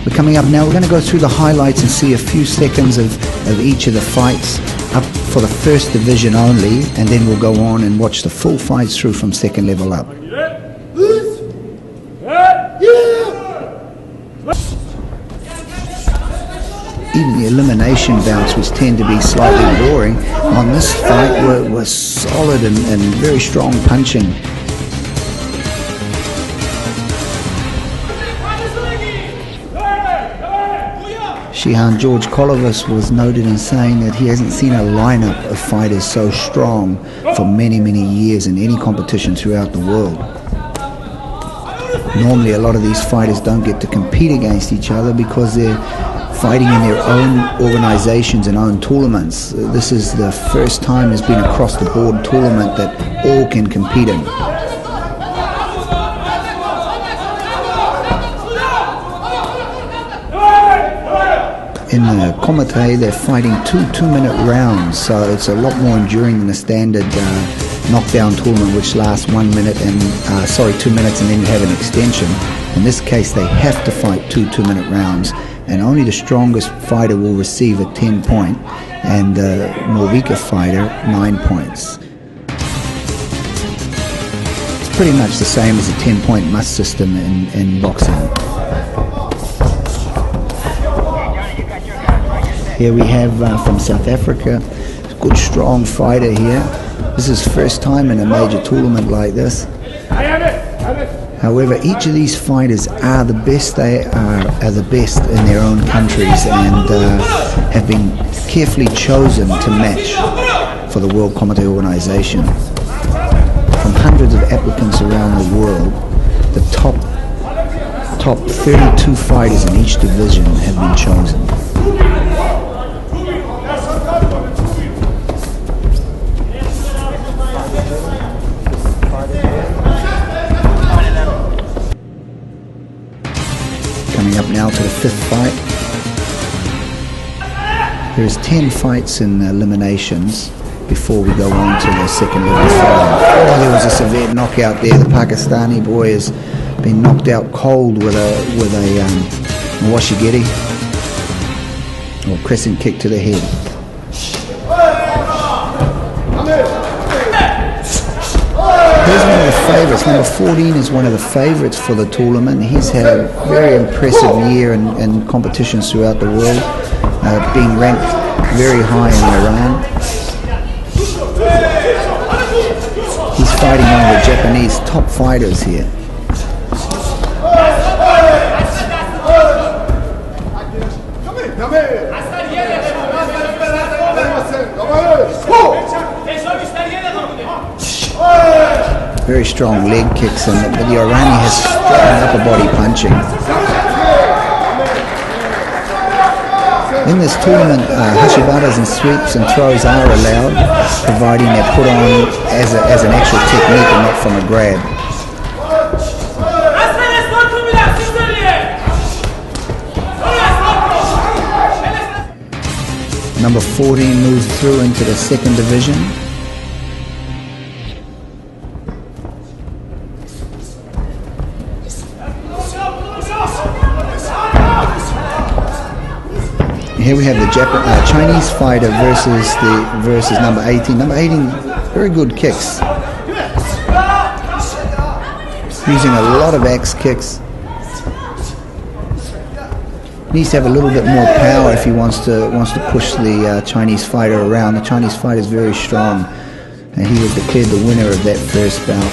We're coming up now. We're going to go through the highlights and see a few seconds of each of the fights up for the first division only, and then we'll go on and watch the full fights through from second level up. Even the elimination bouts, which tend to be slightly boring, on this fight were solid and very strong punching. Shihan George Kolovas was noted in saying that he hasn't seen a lineup of fighters so strong for many, many years in any competition throughout the world. Normally a lot of these fighters don't get to compete against each other because they're fighting in their own organizations and own tournaments. This is the first time there's been a across-the-board tournament that all can compete in. In the Kumite, they're fighting two-minute rounds, so it's a lot more enduring than a standard knockdown tournament, which lasts 1 minute and 2 minutes, and then you have an extension. In this case, they have to fight two-minute rounds, and only the strongest fighter will receive a 10-point, and the more weaker fighter 9 points. It's pretty much the same as a 10-point must system in boxing. Here we have from South Africa, a good strong fighter here. This is first time in a major tournament like this. However, each of these fighters are the best. They are the best in their own countries and have been carefully chosen to match for the World Kumite Organization. From hundreds of applicants around the world, the top 32 fighters in each division have been chosen. Coming up now to the fifth fight. There's 10 fights in eliminations before we go on to the second level fight. Oh, there was a severe knockout there. The Pakistani boy has been knocked out cold with a washigiri, or crescent kick to the head. Here's one of the favourites. Number 14 is one of the favourites for the tournament. He's had a very impressive year in competitions throughout the world, being ranked very high in Iran. He's fighting one of the Japanese top fighters here. Very strong leg kicks, but the Irani has strong upper body punching. In this tournament, Hashibatas and sweeps and throws are allowed, providing they're put on as an actual technique and not from a grab. Number 14 moves through into the second division. Here we have the Chinese fighter versus number 18. Number 18, very good kicks, using a lot of axe kicks. Needs to have a little bit more power if he wants to push the Chinese fighter around. The Chinese fighter is very strong, and he was declared the winner of that first bout.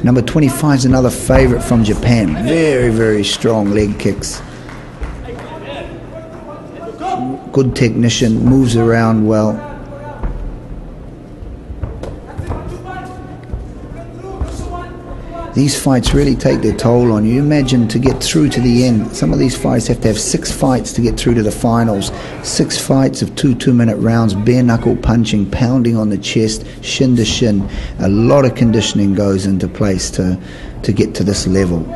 Number 25 is another favorite from Japan. Very, very strong leg kicks. Good technician, moves around well. These fights really take their toll on you. Imagine to get through to the end. Some of these fights have to have 6 fights to get through to the finals. 6 fights of 2-minute rounds, bare knuckle punching, pounding on the chest, shin to shin. A lot of conditioning goes into place to get to this level.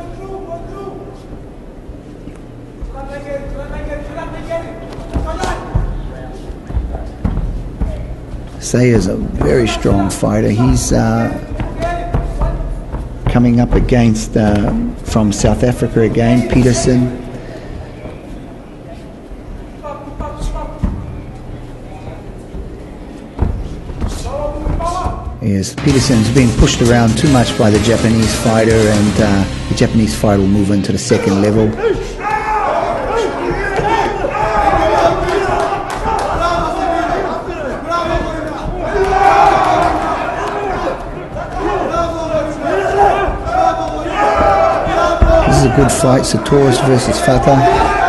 Say is a very strong fighter. He's coming up against from South Africa again, Peterson. Yes, Peterson's been pushed around too much by the Japanese fighter, and the Japanese fighter will move into the second level. This is a good fight, Satoris versus Fata.